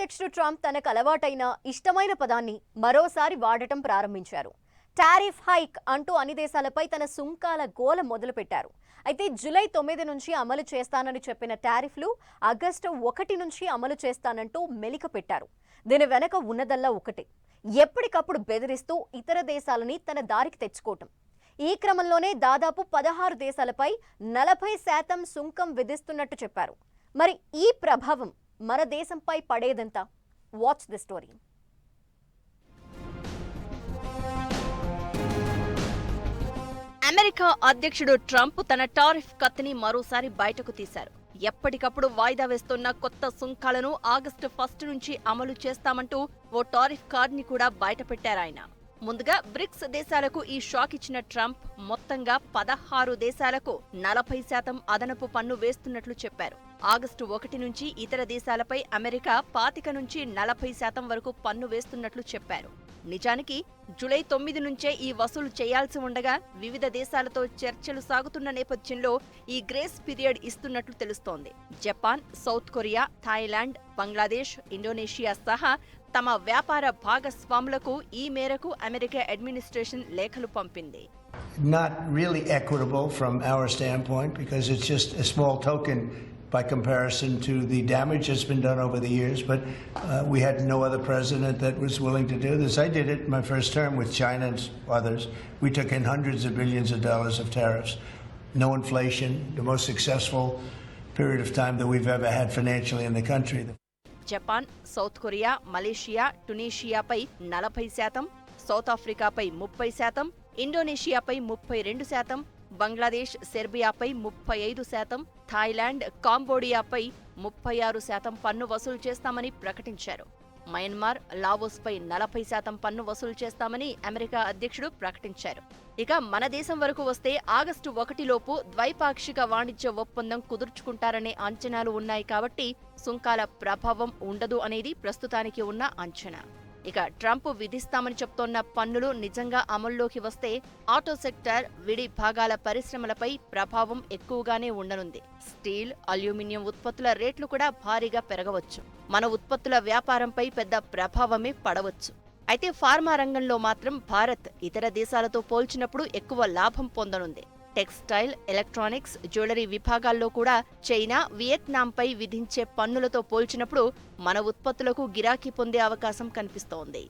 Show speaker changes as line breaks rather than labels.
అధ్యక్షుడు ట్రంప్ తనకు అలవాటైన ఇష్టమైన పదాన్ని మరోసారి వాడటం ప్రారంభించారు. టారిఫ్ హైక్ అంటూ అన్ని దేశాలపై తన సుంకాల గోల మొదలుపెట్టారు. అయితే జూలై 9 నుంచి అమలు చేస్తానని చెప్పిన టారిఫ్లు ఆగస్టు 1 నుంచి అమలు చేస్తానంటూ మెలిక పెట్టారు. దీని వెనక ఉన్నదల్లా ఒకటే, ఎప్పటికప్పుడు బెదిరిస్తూ ఇతర దేశాలని తన దారికి తెచ్చుకోవటం. ఈ క్రమంలోనే దాదాపు 16 దేశాలపై 40% సుంకం విధిస్తున్నట్టు చెప్పారు. మరి ఈ ప్రభావం మన దేశంపై పడేదంతా? Watch the story.
అమెరికా అధ్యక్షుడు ట్రంప్ తన టారిఫ్ కత్తిని మరోసారి బయటకు తీశారు. ఎప్పటికప్పుడు వాయిదా వేస్తున్న కొత్త సుంకాలను ఆగస్టు 1 నుంచి అమలు చేస్తామంటూ ఓ టారిఫ్ కార్డ్ని కూడా బయటపెట్టారాయన. ముందుగా బ్రిక్స్ దేశాలకు ఈ షాక్ ఇచ్చిన ట్రంప్ మొత్తంగా 16 దేశాలకు 40% అదనపు పన్ను వేస్తున్నట్లు చెప్పారు. ఆగస్టు 1 నుంచి ఇతర దేశాలపై అమెరికా 25 నుంచి 40% వరకు పన్ను వేస్తున్నట్లు చెప్పారు. నిజానికి జూలై 9 నుంచే ఈ వసూలు చేయాల్సి ఉండగా వివిధ దేశాలతో చర్చలు సాగుతున్న నేపథ్యంలో ఈ గ్రేస్ పీరియడ్ ఇస్తున్నట్లు తెలుస్తోంది. Japan, South Korea, Thailand, Bangladesh, Indonesia సహా తమ వ్యాపార భాగస్వాములకు ఈ మేరకు అమెరికా అడ్మినిస్ట్రేషన్ లేఖలు పంపింది.
Not really equitable from our standpoint because it's just a small token by comparison to the damage that's been done over the years, but we had no other president that was willing to do this. I did it my first term with China and others. We took in hundreds of billions of dollars of tariffs. No inflation, the most successful period of time that we've ever had financially in the country.
Japan, South Korea, Malaysia, టునీషియాపై 40%, South ఆఫ్రికాపై 30%, ఇండోనేషియాపై 32%, బంగ్లాదేశ్, సెర్బియాపై 35%, Thailand, కాంబోడియాపై 36% పన్ను వసూలు చేస్తామని ప్రకటించారు. Myanmar, లావోస్పై 40% పన్ను వసూలు చేస్తామని అమెరికా అధ్యక్షుడు ప్రకటించారు. ఇక మన దేశం వరకు వస్తే ఆగస్టు 1 లోపు ద్వైపాక్షిక వాణిజ్య ఒప్పందం కుదుర్చుకుంటారనే అంచనాలు ఉన్నాయి కాబట్టి సుంకాల ప్రభావం ఉండదు అనేది ప్రస్తుతానికి ఉన్న అంచనా. ఇక ట్రంప్ విధిస్తామని చెప్తోన్న పన్నులు నిజంగా అమల్లోకి వస్తే ఆటో సెక్టార్, విడి భాగాల పరిశ్రమలపై ప్రభావం ఎక్కువగానే ఉండనుంది. స్టీల్, అల్యూమినియం ఉత్పత్తుల రేట్లు కూడా భారీగా పెరగవచ్చు. మన ఉత్పత్తుల వ్యాపారంపై పెద్ద ప్రభావమే పడవచ్చు. అయితే ఫార్మా రంగంలో మాత్రం భారత్ ఇతర దేశాలతో పోల్చినప్పుడు ఎక్కువ లాభం పొందనుంది. టెక్స్టైల్, ఎలక్ట్రానిక్స్, జ్యువెలరీ విభాగాల్లో కూడా చైనా, వియత్నాంపై విధించే పన్నులతో పోల్చినప్పుడు మన ఉత్పత్తులకు గిరాకీ పొందే అవకాశం కనిపిస్తోంది.